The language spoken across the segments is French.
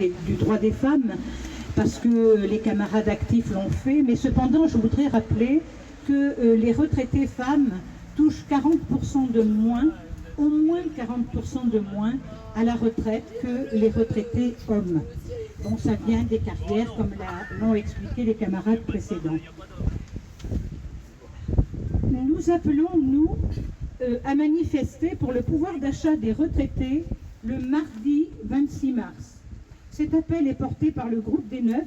du droit des femmes, parce que les camarades actifs l'ont fait, mais cependant je voudrais rappeler que les retraités femmes touchent 40% de moins, au moins 40% de moins à la retraite que les retraités hommes. Bon, ça vient des carrières, comme l'ont expliqué les camarades précédents. Nous appelons, nous, à manifester pour le pouvoir d'achat des retraités le mardi 26 mars. Cet appel est porté par le groupe des 9.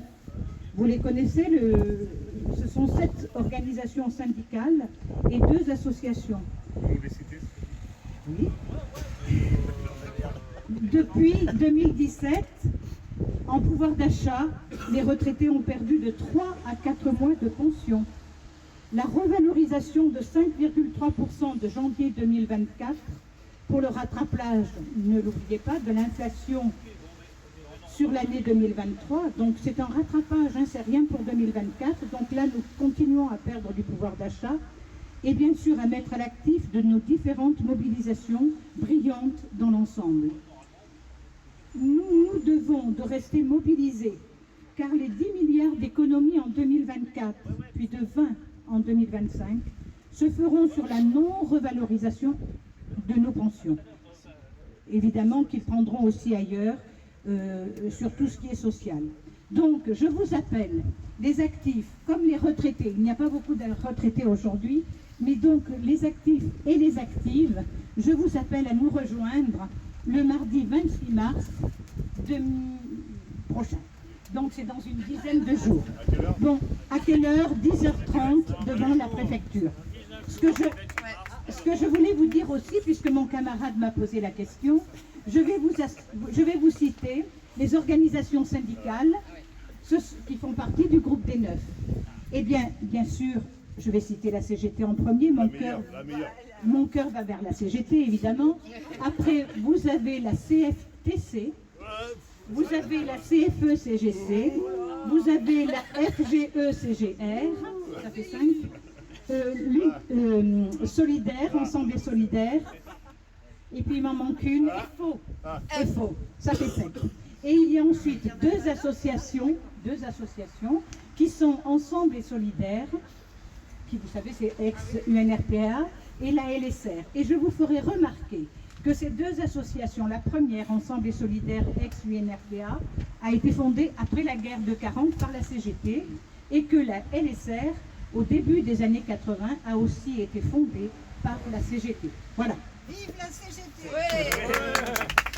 Vous les connaissez, ce sont 7 organisations syndicales et 2 associations. Oui. Depuis 2017, en pouvoir d'achat, les retraités ont perdu de 3 à 4 mois de pension. La revalorisation de 5,3% de janvier 2024 pour le rattrapage, ne l'oubliez pas, de l'inflation sur l'année 2023. Donc c'est un rattrapage, hein, c'est rien pour 2024. Donc là, nous continuons à perdre du pouvoir d'achat et bien sûr à mettre à l'actif de nos différentes mobilisations brillantes dans l'ensemble. Nous devons de rester mobilisés, car les 10 milliards d'économies en 2024, puis de 20 en 2025, se feront sur la non-revalorisation de nos pensions. Évidemment qu'ils prendront aussi ailleurs sur tout ce qui est social. Donc, je vous appelle, les actifs comme les retraités, il n'y a pas beaucoup de retraités aujourd'hui, mais donc les actifs et les actives, je vous appelle à nous rejoindre le mardi 26 mars prochain. Donc c'est dans une dizaine de jours. Bon, à quelle heure? 10h30 devant la préfecture. Ce que je voulais vous dire aussi, puisque mon camarade m'a posé la question, je vais vous citer les organisations syndicales qui font partie du groupe des 9. Eh bien, bien sûr, je vais citer la CGT en premier, mon cœur va vers la CGT, évidemment. Après, vous avez la CFTC, vous avez la CFE-CGC, vous avez la FGE-CGR, ça fait 5, Solidaire, Ensemble et Solidaire, et puis il m'en manque une, FO, ça fait 5. Et il y a ensuite deux associations qui sont Ensemble et Solidaire, qui vous savez c'est ex-UNRPA, et la LSR. Et je vous ferai remarquer que ces deux associations, la première, Ensemble et Solidaire, ex-UNRPA, a été fondée après la guerre de 40 par la CGT, et que la LSR, au début des années 80, a aussi été fondée par la CGT. Voilà. Vive la CGT! Oui.